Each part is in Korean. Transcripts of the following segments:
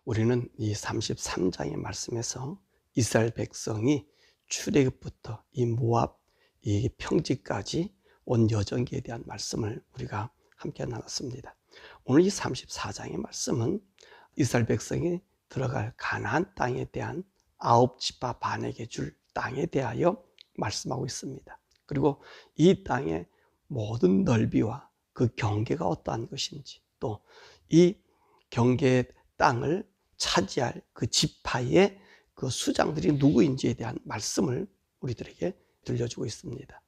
우리는 이 33장의 말씀에서 이스라엘 백성이 출애굽부터 이 모압 이 평지까지 온 여정기에 대한 말씀을 우리가 함께 나눴습니다. 오늘 이 34장의 말씀은 이스라엘 백성이 들어갈 가나안 땅에 대한 9지파 반에게 줄 땅에 대하여 말씀하고 있습니다. 그리고 이 땅의 모든 넓이와 그 경계가 어떠한 것인지, 또 이 경계의 땅을 차지할 그 지파의 그 수장들이 누구인지에 대한 말씀을 우리들에게 들려주고 있습니다.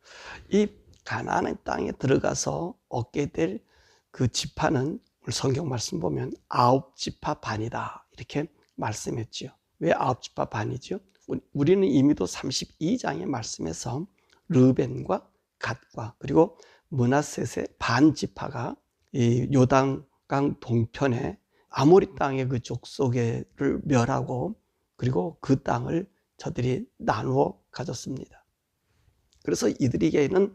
이 가나안의 땅에 들어가서 얻게 될 그 지파는 오늘 성경 말씀 보면 9지파 반이다 이렇게 말씀했죠. 왜 9지파 반이죠? 우리는 이미도 32장의 말씀에서 르벤과 갓과 그리고 므낫셋의 반 지파가 이 요단강 동편에 아모리 땅의 그 족속을 멸하고 그리고 그 땅을 저들이 나누어 가졌습니다. 그래서 이들에게는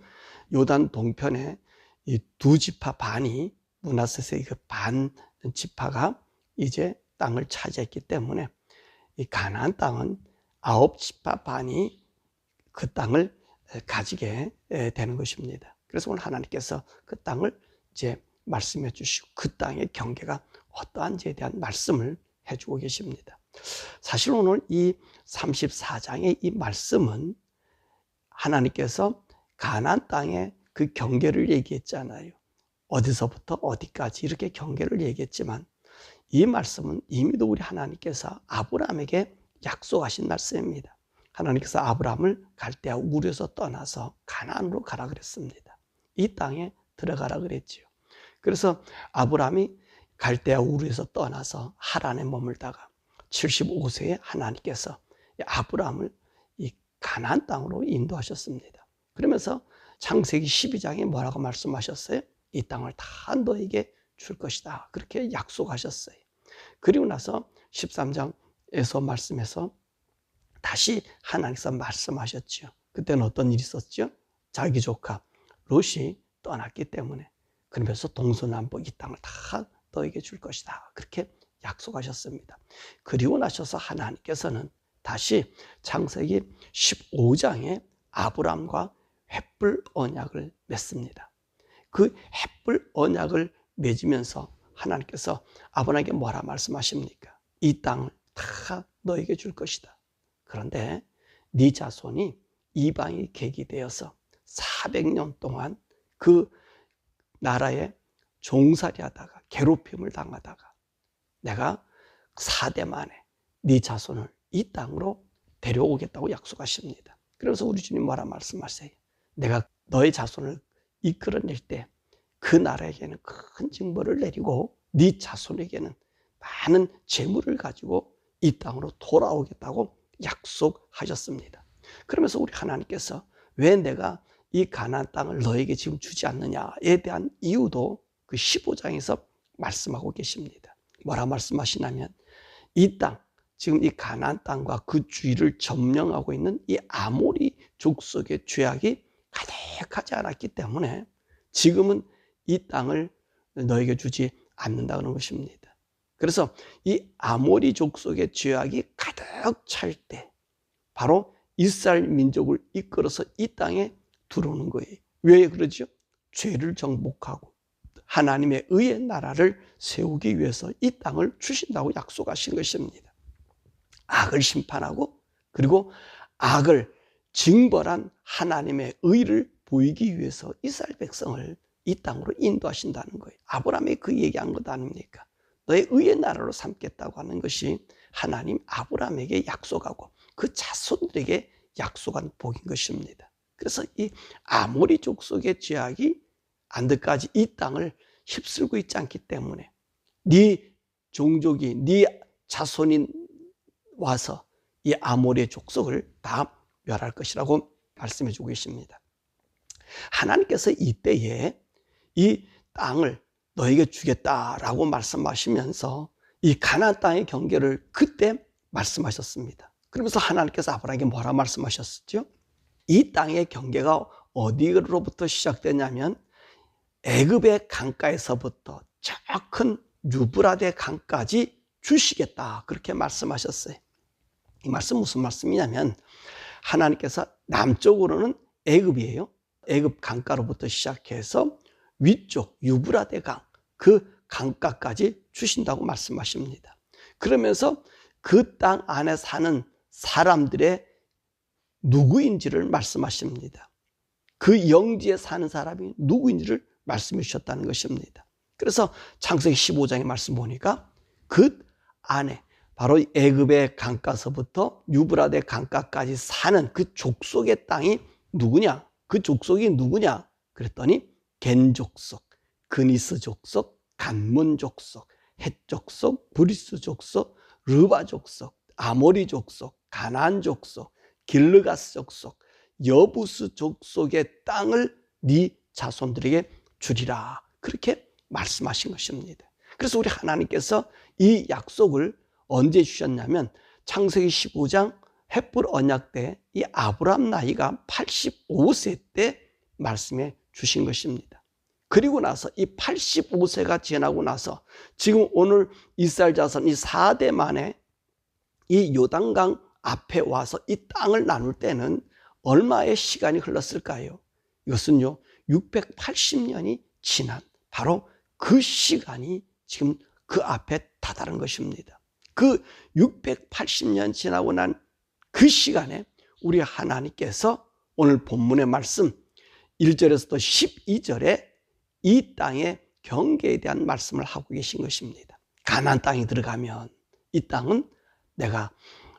요단 동편에 이 두 지파 반이 므낫셋의 그 반 지파가 이제 땅을 차지했기 때문에 이 가나안 땅은 9지파 반이 그 땅을 가지게 되는 것입니다. 그래서 오늘 하나님께서 그 땅을 이제 말씀해 주시고 그 땅의 경계가 어떠한지에 대한 말씀을 해주고 계십니다. 사실 오늘 이 34장의 이 말씀은 하나님께서 가나안 땅의 그 경계를 얘기했잖아요. 어디서부터 어디까지 이렇게 경계를 얘기했지만 이 말씀은 이미도 우리 하나님께서 아브라함에게 약속하신 말씀입니다. 하나님께서 아브라함을 갈대아 우르에서 떠나서 가나안으로 가라 그랬습니다. 이 땅에 들어가라 그랬지요. 그래서 아브라함이 갈대아 우르에서 떠나서 하란에 머물다가 75세에 하나님께서 아브라함을 이 가나안 땅으로 인도하셨습니다. 그러면서 창세기 12장에 뭐라고 말씀하셨어요? 이 땅을 다 너에게 줄 것이다. 그렇게 약속하셨어요. 그리고 나서 13장에서 말씀해서 다시 하나님께서 말씀하셨죠. 그때는 어떤 일이 있었죠? 자기 조카 롯이 떠났기 때문에 그러면서 동서남북 이 땅을 다 너에게 줄 것이다. 그렇게 약속하셨습니다. 그리고 나셔서 하나님께서는 다시 창세기 15장에 아브람과 횃불 언약을 맺습니다. 그 횃불 언약을 맺으면서 하나님께서 아브람에게 뭐라 말씀하십니까? 이 땅을 다 너에게 줄 것이다. 그런데 네 자손이 이방이 객이 되어서 400년 동안 그 나라에 종살이 하다가 괴롭힘을 당하다가 내가 4대 만에 네 자손을 이 땅으로 데려오겠다고 약속하십니다. 그래서 우리 주님 뭐라 말씀하세요? 내가 너의 자손을 이끌어낼 때 그 나라에게는 큰 징벌을 내리고 네 자손에게는 많은 재물을 가지고 이 땅으로 돌아오겠다고 약속하셨습니다. 그러면서 우리 하나님께서 왜 내가 이 가나안 땅을 너에게 지금 주지 않느냐에 대한 이유도 그 15장에서 말씀하고 계십니다. 뭐라 말씀하시냐면 이 땅, 지금 이 가나안 땅과 그 주위를 점령하고 있는 이 아모리 족속의 죄악이 가득하지 않았기 때문에 지금은 이 땅을 너에게 주지 않는다는 것입니다. 그래서 이 아모리 족속의 죄악이 가득 찰 때 바로 이스라엘 민족을 이끌어서 이 땅에 들어오는 거예요. 왜 그러죠? 죄를 정복하고 하나님의 의의 나라를 세우기 위해서 이 땅을 주신다고 약속하신 것입니다. 악을 심판하고 그리고 악을 징벌한 하나님의 의를 보이기 위해서 이스라엘 백성을 이 땅으로 인도하신다는 거예요. 아브라함이 그 얘기한 것 아닙니까? 너의 의의 나라로 삼겠다고 하는 것이 하나님 아브라함에게 약속하고 그 자손들에게 약속한 복인 것입니다. 그래서 이 아모리 족속의 죄악이 안드까지 이 땅을 휩쓸고 있지 않기 때문에 네 종족이 네 자손이 와서 이 아모리의 족속을 다 멸할 것이라고 말씀해 주고 계십니다. 하나님께서 이때에 이 땅을 너에게 주겠다라고 말씀하시면서 이 가나안 땅의 경계를 그때 말씀하셨습니다. 그러면서 하나님께서 아브라함에게 뭐라 말씀하셨죠? 이 땅의 경계가 어디로부터 시작되냐면 애굽의 강가에서부터 저 큰 유브라데 강까지 주시겠다 그렇게 말씀하셨어요. 이 말씀 무슨 말씀이냐면 하나님께서 남쪽으로는 애굽이에요. 애굽 강가로부터 시작해서 위쪽 유브라데 강, 그 강가까지 주신다고 말씀하십니다. 그러면서 그 땅 안에 사는 사람들의 누구인지를 말씀하십니다. 그 영지에 사는 사람이 누구인지를 말씀해 주셨다는 것입니다. 그래서 창세기 15장의 말씀 보니까 그 안에 바로 애굽의 강가서부터 유브라데 강가까지 사는 그 족속의 땅이 누구냐? 그 족속이 누구냐? 그랬더니 겐 족속, 그니스 족속, 간문 족속, 헷 족속, 브리스 족속, 르바 족속, 아모리 족속, 가나안 족속, 길르가스 족속, 여부스 족속의 땅을 네 자손들에게 주리라. 그렇게 말씀하신 것입니다. 그래서 우리 하나님께서 이 약속을 언제 주셨냐면 창세기 15장 헷불 언약 때 이 아브라함 나이가 85세 때 말씀해 주신 것입니다. 그리고 나서 이 85세가 지나고 나서 지금 오늘 이스라엘 자손 이 4대 만에 이 요단강 앞에 와서 이 땅을 나눌 때는 얼마의 시간이 흘렀을까요? 이것은요 680년이 지난 바로 그 시간이 지금 그 앞에 다다른 것입니다. 그 680년 지나고 난 그 시간에 우리 하나님께서 오늘 본문의 말씀 1절에서부터 12절에 이 땅의 경계에 대한 말씀을 하고 계신 것입니다. 가나안 땅에 들어가면 이 땅은 내가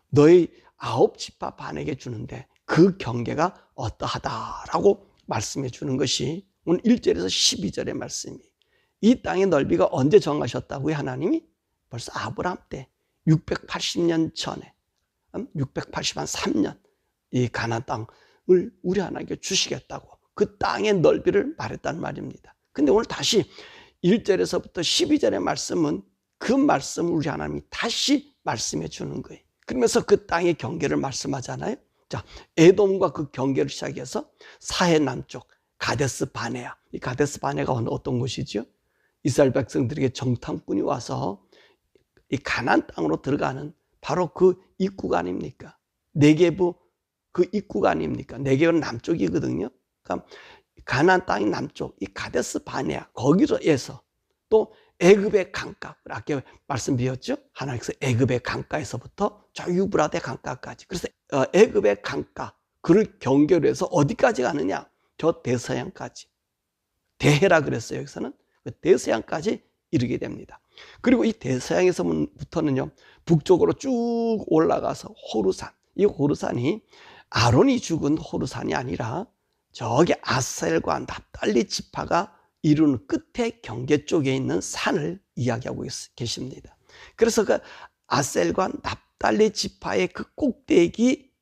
너희 9지파 반에게 주는데 그 경계가 어떠하다라고 말씀해 주는 것이 오늘 1절에서 12절의 말씀이에요. 이 땅의 넓이가 언제 정하셨다고요? 하나님이 벌써 아브라함 때 680년 전에 683년 이 가나안 땅을 우리 하나님께 주시겠다고 그 땅의 넓이를 말했단 말입니다. 근데 오늘 다시 1절에서부터 12절의 말씀은 그 말씀을 우리 하나님이 다시 말씀해 주는 거예요. 그러면서 그 땅의 경계를 말씀하잖아요. 자, 에돔과 그 경계를 시작해서 사해 남쪽 가데스 바네아. 이 가데스 바네아가 어떤 곳이죠? 이스라엘 백성들에게 정탐꾼이 와서 이 가나안 땅으로 들어가는 바로 그 입구가 아닙니까? 네게부 그 입구가 아닙니까? 네게부는 남쪽이거든요. 그러니까 가나안 땅의 남쪽 이 가데스 바네아 거기서에서 또 애굽의 강가 아까 말씀드렸죠? 하나님께서 애굽의 강가에서부터 저 유브라데 강가까지 그래서 애굽의 강가 그를 경계로 해서 어디까지 가느냐? 저 대서양까지 대해라 그랬어요. 여기서는 대서양까지 이르게 됩니다. 그리고 이 대서양에서부터는요 북쪽으로 쭉 올라가서 호르산 이 호르산이 아론이 죽은 호르산이 아니라 저기 아셀과 납달리 지파가 이루는 끝에 경계 쪽에 있는 산을 이야기하고 계십니다. 그래서 그 아셀과 납달리 지파의 그 꼭대기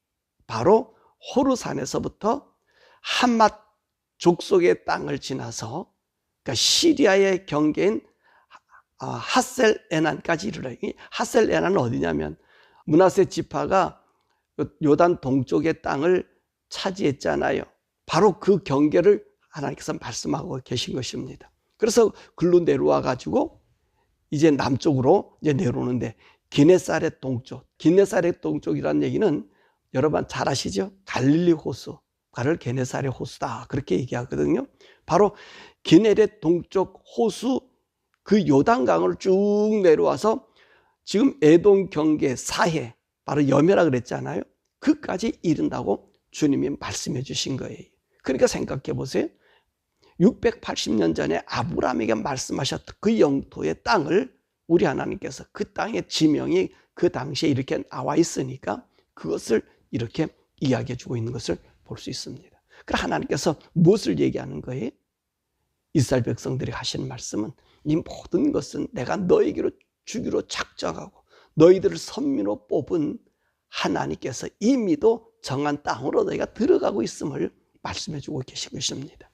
바로 호르산에서부터 함맛 족속의 땅을 지나서 그러니까 시리아의 경계인 하셀 에난까지 이르러. 하셀 에난은 어디냐면 므낫세 지파가 요단 동쪽의 땅을 차지했잖아요. 바로 그 경계를 하나님께서 말씀하고 계신 것입니다. 그래서 글로 내려와 가지고 이제 남쪽으로 이제 내려오는데 기네사렛 동쪽, 기네사렛 동쪽이라는 얘기는 여러분 잘 아시죠? 갈릴리 호수, 가를 게네사렛 호수다 그렇게 얘기하거든요. 바로 기네렛 동쪽 호수 그 요단강을 쭉 내려와서 지금 에돔 경계 사해 바로 여매라 그랬잖아요. 그까지 이른다고 주님이 말씀해 주신 거예요. 그러니까 생각해 보세요. 680년 전에 아브라함에게 말씀하셨던 그 영토의 땅을 우리 하나님께서 그 땅의 지명이 그 당시에 이렇게 나와 있으니까 그것을 이렇게 이야기해 주고 있는 것을 볼 수 있습니다. 그럼 하나님께서 무엇을 얘기하는 거예요? 이스라엘 백성들이 하시는 말씀은 이 모든 것은 내가 너에게로 주기로 작정하고 너희들을 선민으로 뽑은 하나님께서 이미도 정한 땅으로 너희가 들어가고 있음을 말씀해 주고 계신 것입니다.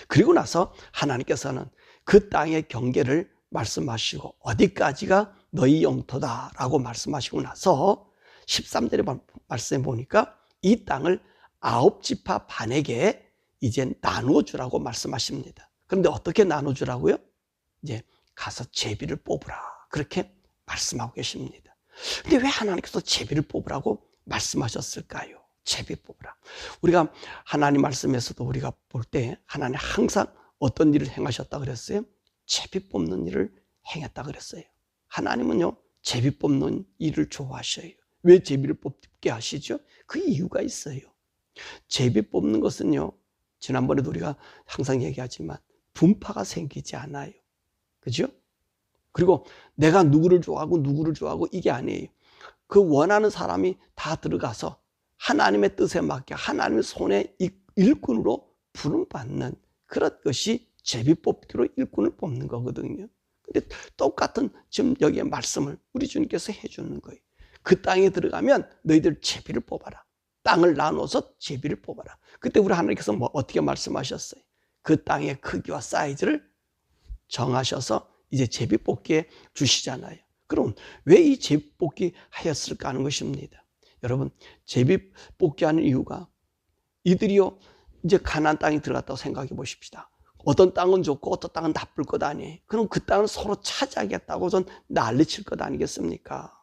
그리고 나서 하나님께서는 그 땅의 경계를 말씀하시고 어디까지가 너희 영토다라고 말씀하시고 나서 13절에 말씀해 보니까 이 땅을 9지파 반에게 이제 나눠주라고 말씀하십니다. 그런데 어떻게 나눠주라고요? 이제 가서 제비를 뽑으라 그렇게 말씀하고 계십니다. 근데 왜 하나님께서 제비를 뽑으라고 말씀하셨을까요? 제비 뽑으라. 우리가 하나님 말씀에서도 우리가 볼 때 하나님 항상 어떤 일을 행하셨다 그랬어요? 제비 뽑는 일을 행했다 그랬어요. 하나님은요, 제비 뽑는 일을 좋아하셔요. 왜 제비를 뽑게 하시죠? 그 이유가 있어요. 제비 뽑는 것은요, 지난번에도 우리가 항상 얘기하지만 분파가 생기지 않아요. 그죠? 그리고 내가 누구를 좋아하고 이게 아니에요. 그 원하는 사람이 다 들어가서 하나님의 뜻에 맞게 하나님의 손에 일꾼으로 부름받는 그런 것이 제비 뽑기로 일꾼을 뽑는 거거든요. 근데 똑같은 지금 여기에 말씀을 우리 주님께서 해주는 거예요. 그 땅에 들어가면 너희들 제비를 뽑아라. 땅을 나눠서 제비를 뽑아라. 그때 우리 하나님께서 어떻게 말씀하셨어요? 그 땅의 크기와 사이즈를 정하셔서 이제 제비 뽑기에 주시잖아요. 그럼 왜 이 제비 뽑기 하였을까 하는 것입니다. 여러분, 제비 뽑기 하는 이유가 이들이요, 이제 가나안 땅에 들어갔다고 생각해 보십시다. 어떤 땅은 좋고 어떤 땅은 나쁠 것 아니에요. 그럼 그 땅을 서로 차지하겠다고 전 난리칠 것 아니겠습니까?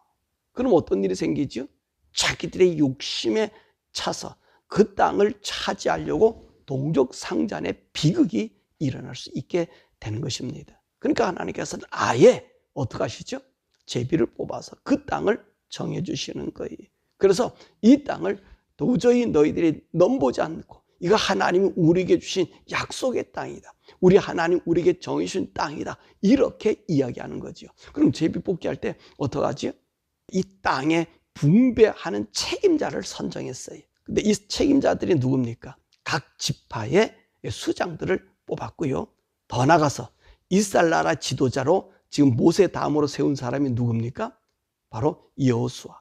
그럼 어떤 일이 생기죠? 자기들의 욕심에 차서 그 땅을 차지하려고 동족상잔의 비극이 일어날 수 있게 되는 것입니다. 그러니까 하나님께서는 아예 어떻게 하시죠? 제비를 뽑아서 그 땅을 정해주시는 거예요. 그래서 이 땅을 도저히 너희들이 넘보지 않고 이거 하나님이 우리에게 주신 약속의 땅이다. 우리 하나님 우리에게 정해주신 땅이다. 이렇게 이야기하는 거죠. 그럼 제비 뽑기 할 때 어떡하지? 이 땅에 분배하는 책임자를 선정했어요. 근데 이 책임자들이 누굽니까? 각 지파의 수장들을 뽑았고요. 더 나가서 이스라엘 나라 지도자로 지금 모세 다음으로 세운 사람이 누굽니까? 바로 여호수아.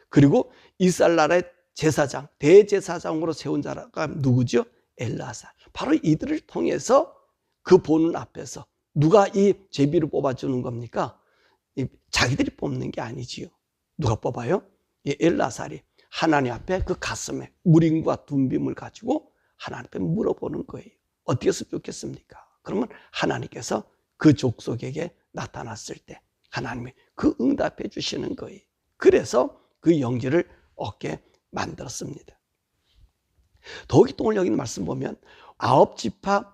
그리고 이스라엘 나라의 제사장, 대제사장으로 세운 자가 누구죠? 엘라살. 바로 이들을 통해서 그 보는 앞에서 누가 이 제비를 뽑아주는 겁니까? 자기들이 뽑는 게 아니지요. 누가 뽑아요? 엘라살이 하나님 앞에 그 가슴에 우림과 둔빔을 가지고 하나님 앞에 물어보는 거예요. 어떻게 했으면 좋겠습니까? 그러면 하나님께서 그 족속에게 나타났을 때 하나님이 그 응답해 주시는 거예요. 그래서 그 영지를 얻게 만들었습니다. 더욱이 또 오늘 여기 있는 말씀 보면 9지파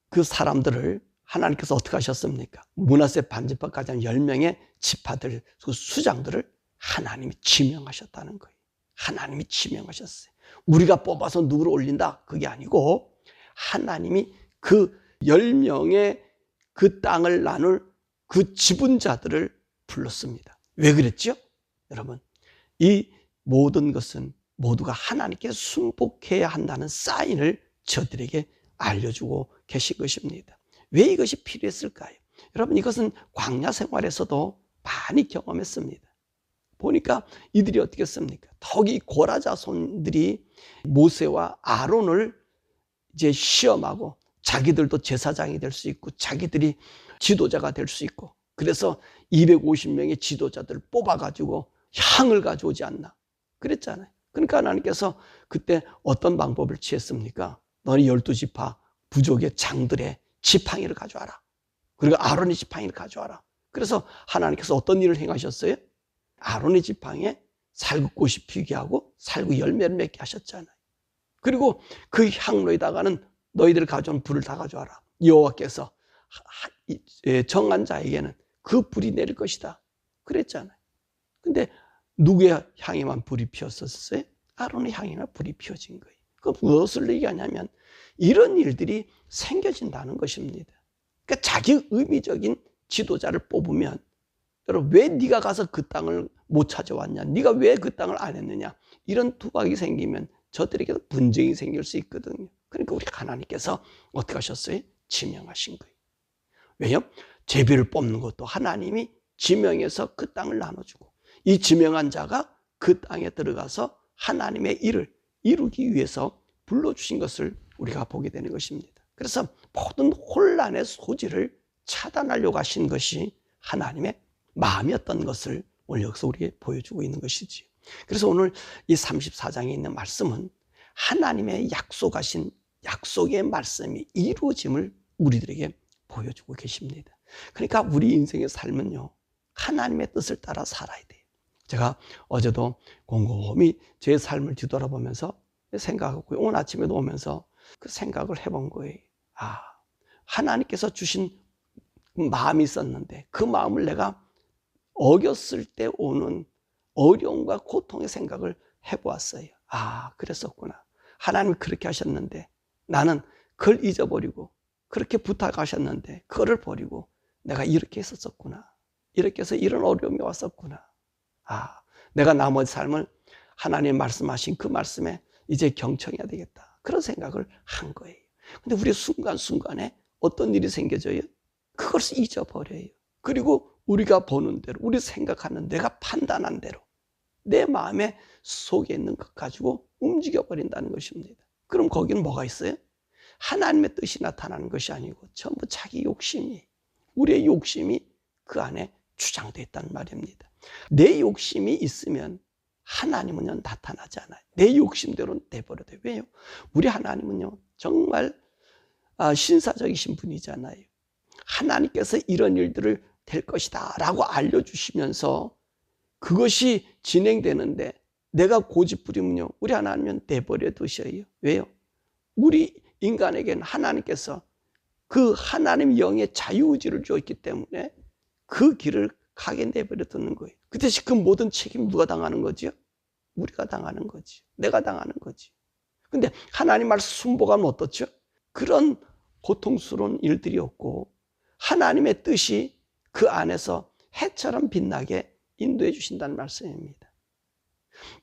그 사람들을 하나님께서 어떻게 하셨습니까? 므낫세 반지파까지 한 10명의 지파들, 그 수장들을 하나님이 지명하셨다는 거예요. 하나님이 지명하셨어요. 우리가 뽑아서 누구를 올린다? 그게 아니고 하나님이 그 10명의 그 땅을 나눌 그 지분자들을 불렀습니다. 왜 그랬죠? 여러분, 이 모든 것은 모두가 하나님께 순복해야 한다는 사인을 저들에게 알려주고 계신 것입니다. 왜 이것이 필요했을까요? 여러분, 이것은 광야 생활에서도 많이 경험했습니다. 보니까 이들이 어떻게 했습니까? 더욱이 고라 자손들이 모세와 아론을 이제 시험하고 자기들도 제사장이 될 수 있고 자기들이 지도자가 될 수 있고 그래서 250명의 지도자들을 뽑아가지고 향을 가져오지 않나 그랬잖아요. 그러니까 하나님께서 그때 어떤 방법을 취했습니까? 너희 12지파 부족의 장들의 지팡이를 가져와라. 그리고 아론의 지팡이를 가져와라. 그래서 하나님께서 어떤 일을 행하셨어요? 아론의 지팡이에 살구꽃이 피게 하고 살구 열매를 맺게 하셨잖아요. 그리고 그 향로에다가는 너희들 가져온 불을 다 가져와라. 여호와께서 정한 자에게는 그 불이 내릴 것이다. 그랬잖아요. 근데 누구의 향에만 불이 피었었어요? 아론의 향에만 불이 피어진 거예요. 그 무엇을 얘기하냐면 이런 일들이 생겨진다는 것입니다. 그러니까 자기 의미적인 지도자를 뽑으면 여러분 왜 네가 가서 그 땅을 못 찾아왔냐? 네가 왜 그 땅을 안 했느냐? 이런 두각이 생기면 저들에게도 분쟁이 생길 수 있거든요. 그러니까 우리 하나님께서 어떻게 하셨어요? 지명하신 거예요. 왜요? 제비를 뽑는 것도 하나님이 지명해서 그 땅을 나눠주고 이 지명한 자가 그 땅에 들어가서 하나님의 일을 이루기 위해서 불러주신 것을 우리가 보게 되는 것입니다. 그래서 모든 혼란의 소지를 차단하려고 하신 것이 하나님의 마음이었던 것을 오늘 여기서 우리에게 보여주고 있는 것이지. 그래서 오늘 이 34장에 있는 말씀은 하나님의 약속하신 약속의 말씀이 이루어짐을 우리들에게 보여주고 계십니다. 그러니까 우리 인생의 삶은요, 하나님의 뜻을 따라 살아야 돼요. 제가 어제도 곰곰이 제 삶을 뒤돌아보면서 생각하고 오늘 아침에도 오면서 그 생각을 해본 거예요. 하나님께서 주신 마음이 있었는데 그 마음을 내가 어겼을 때 오는 어려움과 고통의 생각을 해보았어요. 그랬었구나. 하나님이 그렇게 하셨는데 나는 그걸 잊어버리고 그렇게 부탁하셨는데 그거를 버리고 내가 이렇게 했었구나. 이렇게 해서 이런 어려움이 왔었구나. 내가 나머지 삶을 하나님 말씀하신 그 말씀에 이제 경청해야 되겠다. 그런 생각을 한 거예요. 근데 우리 순간순간에 어떤 일이 생겨져요? 그것을 잊어버려요. 그리고 우리가 보는 대로, 우리 생각하는, 내가 판단한 대로 내 마음의 속에 있는 것 가지고 움직여버린다는 것입니다. 그럼 거기는 뭐가 있어요? 하나님의 뜻이 나타나는 것이 아니고 전부 자기 욕심이, 우리의 욕심이 그 안에 주장되어 있다는 말입니다. 내 욕심이 있으면 하나님은요 나타나지 않아요. 내 욕심대로 내버려둬요. 왜요? 우리 하나님은요 정말 신사적이신 분이잖아요. 하나님께서 이런 일들을 될 것이다 라고 알려주시면서 그것이 진행되는데 내가 고집부리면요 우리 하나님은 내버려 두셔요. 왜요? 우리 인간에게는 하나님께서 그 하나님 영의 자유의지를 주었기 때문에 그 길을 가게 내버려 두는 거예요. 그 대신 그 모든 책임 누가 당하는 거죠? 우리가 당하는 거지. 내가 당하는 거지. 근데 하나님 말씀 순복하면 어떻죠? 그런 고통스러운 일들이 없고 하나님의 뜻이 그 안에서 해처럼 빛나게 인도해 주신다는 말씀입니다.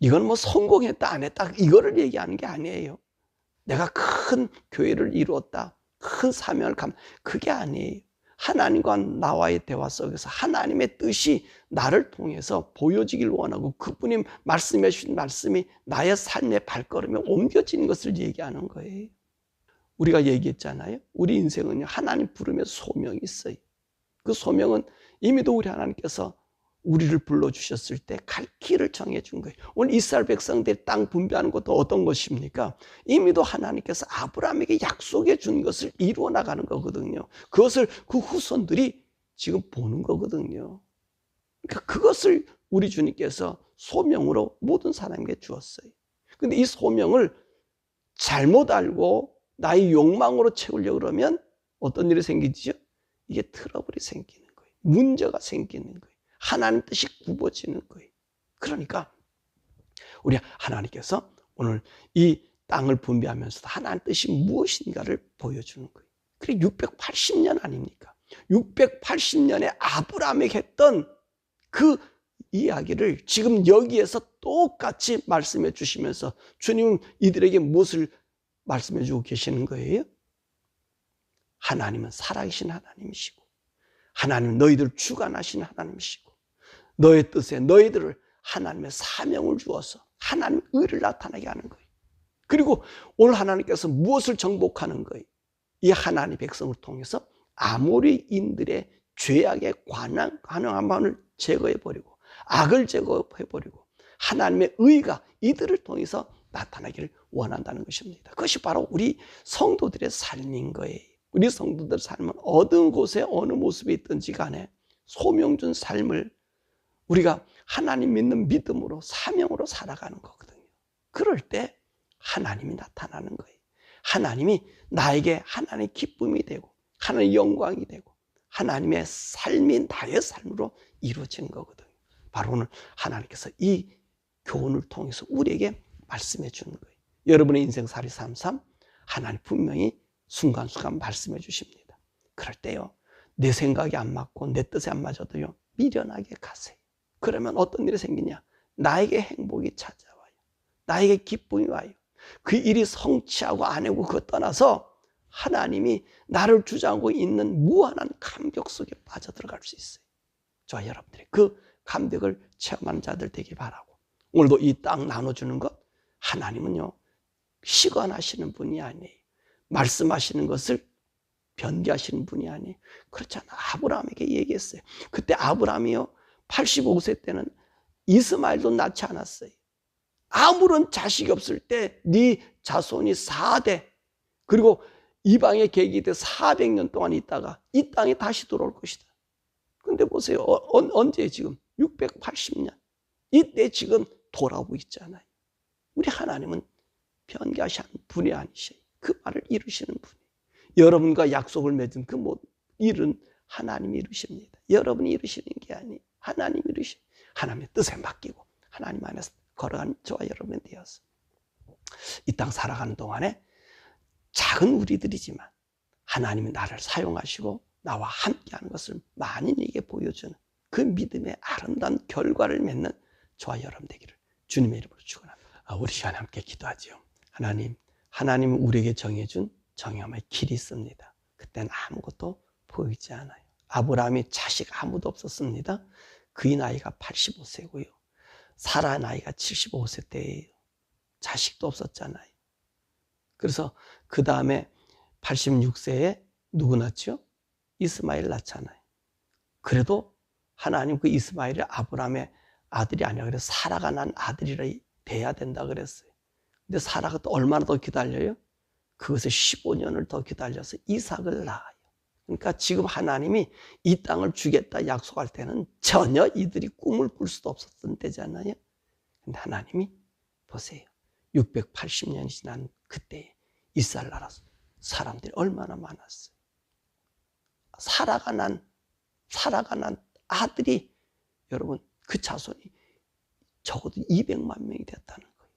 이건 뭐 성공했다 안 했다 이거를 얘기하는 게 아니에요. 내가 큰 교회를 이루었다, 큰 사명을 그게 아니에요. 하나님과 나와의 대화 속에서 하나님의 뜻이 나를 통해서 보여지길 원하고 그분이 말씀해 주신 말씀이 나의 삶의 발걸음에 옮겨지는 것을 얘기하는 거예요. 우리가 얘기했잖아요. 우리 인생은 하나님 부름에 소명이 있어요. 그 소명은 이미도 우리 하나님께서 우리를 불러주셨을 때 갈 길을 정해준 거예요. 오늘 이스라엘 백성들이 땅 분배하는 것도 어떤 것입니까? 이미도 하나님께서 아브라함에게 약속해 준 것을 이루어 나가는 거거든요. 그것을 그 후손들이 지금 보는 거거든요. 그러니까 그것을 우리 주님께서 소명으로 모든 사람에게 주었어요. 근데 이 소명을 잘못 알고 나의 욕망으로 채우려고 그러면 어떤 일이 생기죠? 이게 트러블이 생기는 거예요. 문제가 생기는 거예요. 하나님 뜻이 굽어지는 거예요. 그러니까 우리 하나님께서 오늘 이 땅을 분배하면서도 하나님 뜻이 무엇인가를 보여주는 거예요. 그게 680년 아닙니까? 680년에 아브라함에게 했던 그 이야기를 지금 여기에서 똑같이 말씀해 주시면서 주님은 이들에게 무엇을 말씀해 주고 계시는 거예요? 하나님은 살아계신 하나님이시고 하나님은 너희들 주관하시는 하나님이시고 너의 뜻에 너희들을 하나님의 사명을 주어서 하나님의 의를 나타나게 하는 거예요. 그리고 오늘 하나님께서 무엇을 정복하는 거예요? 이 하나님의 백성을 통해서 아모리인들의 죄악의 관영함을 제거해버리고 악을 제거해버리고 하나님의 의가 이들을 통해서 나타나기를 원한다는 것입니다. 그것이 바로 우리 성도들의 삶인 거예요. 우리 성도들의 삶은 어느 곳에 어느 모습이 있든지 간에 소명 준 삶을 우리가 하나님 믿는 믿음으로 사명으로 살아가는 거거든요. 그럴 때 하나님이 나타나는 거예요. 하나님이 나에게 하나님의 기쁨이 되고 하나님의 영광이 되고 하나님의 삶이 나의 삶으로 이루어진 거거든요. 바로 오늘 하나님께서 이 교훈을 통해서 우리에게 말씀해 주는 거예요. 여러분의 인생살이 삼삼 하나님 분명히 순간순간 말씀해 주십니다. 그럴 때요 내 생각이 안 맞고 내 뜻에 안 맞아도요 미련하게 가세요. 그러면 어떤 일이 생기냐? 나에게 행복이 찾아와요. 나에게 기쁨이 와요. 그 일이 성취하고 안 하고 그거 떠나서 하나님이 나를 주장하고 있는 무한한 감격 속에 빠져들어갈 수 있어요. 저와 여러분들이 그 감격을 체험하는 자들 되길 바라고 오늘도 이 땅 나눠주는 것 하나님은요 시관하시는 분이 아니에요. 말씀하시는 것을 변개하시는 분이 아니에요. 그렇잖아. 아브라함에게 얘기했어요. 그때 아브라함이요 85세 때는 이스마엘도 낳지 않았어요. 아무런 자식이 없을 때 네 자손이 4대 그리고 이방의 계기에 400년 동안 있다가 이 땅에 다시 돌아올 것이다. 근데 보세요. 언제 지금 680년 이때 지금 돌아오고 있잖아요. 우리 하나님은 변개하신 분이 아니셔요. 그 말을 이루시는 분이. 여러분과 약속을 맺은 그 일은 하나님이 이루십니다. 여러분이 이루시는 게 아니에요. 하나님이 이루시. 하나님의 뜻에 맡기고 하나님 안에서 걸어가는 저와 여러분이 되어서 이 땅 살아가는 동안에 작은 우리들이지만 하나님이 나를 사용하시고 나와 함께하는 것을 만인에게 보여주는 그 믿음의 아름다운 결과를 맺는 저와 여러분 되기를 주님의 이름으로 축원합니다. 우리 시간에 함께 기도하죠. 하나님은 우리에게 정해준 정함의 길이 있습니다. 그때는 아무것도 보이지 않아요. 아브라함이 자식 아무도 없었습니다. 그의 나이가 85세고요. 사라 나이가 75세 때예요. 자식도 없었잖아요. 그래서 그 다음에 86세에 누구 낳죠? 이스마엘 낳잖아요. 그래도 하나님 그 이스마엘이 아브라함의 아들이 아니라 그래서 사라가 난 아들이라 돼야 된다 그랬어요. 근데 사라가 또 얼마나 더 기다려요? 그것을 15년을 더 기다려서 이삭을 낳아요. 그러니까 지금 하나님이 이 땅을 주겠다 약속할 때는 전혀 이들이 꿈을 꿀 수도 없었던 때잖아요. 근데 하나님이 보세요. 680년이 지난 그때에 이스라엘 나라 사람들이 얼마나 많았어요. 사라가 난 아들이 여러분 그 자손이 적어도 200만 명이 됐다는 거예요.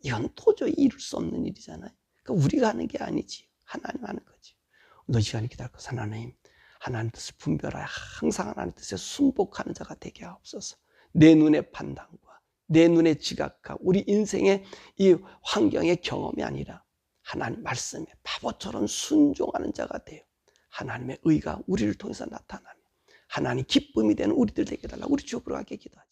이건 도저히 이룰 수 없는 일이잖아요. 그러니까 우리가 하는 게 아니지. 하나님 하는 거지. 너 시간이 기다리고 하나님 뜻을 분별하여 항상 하나님 뜻에 순복하는 자가 되게 하옵소서. 내 눈의 판단과 내 눈의 지각과 우리 인생의 이 환경의 경험이 아니라 하나님 말씀에 바보처럼 순종하는 자가 되어 하나님의 의가 우리를 통해서 나타나며 하나님 기쁨이 되는 우리들 되게 해달라고 우리 주 앞으로 가게 기도하죠.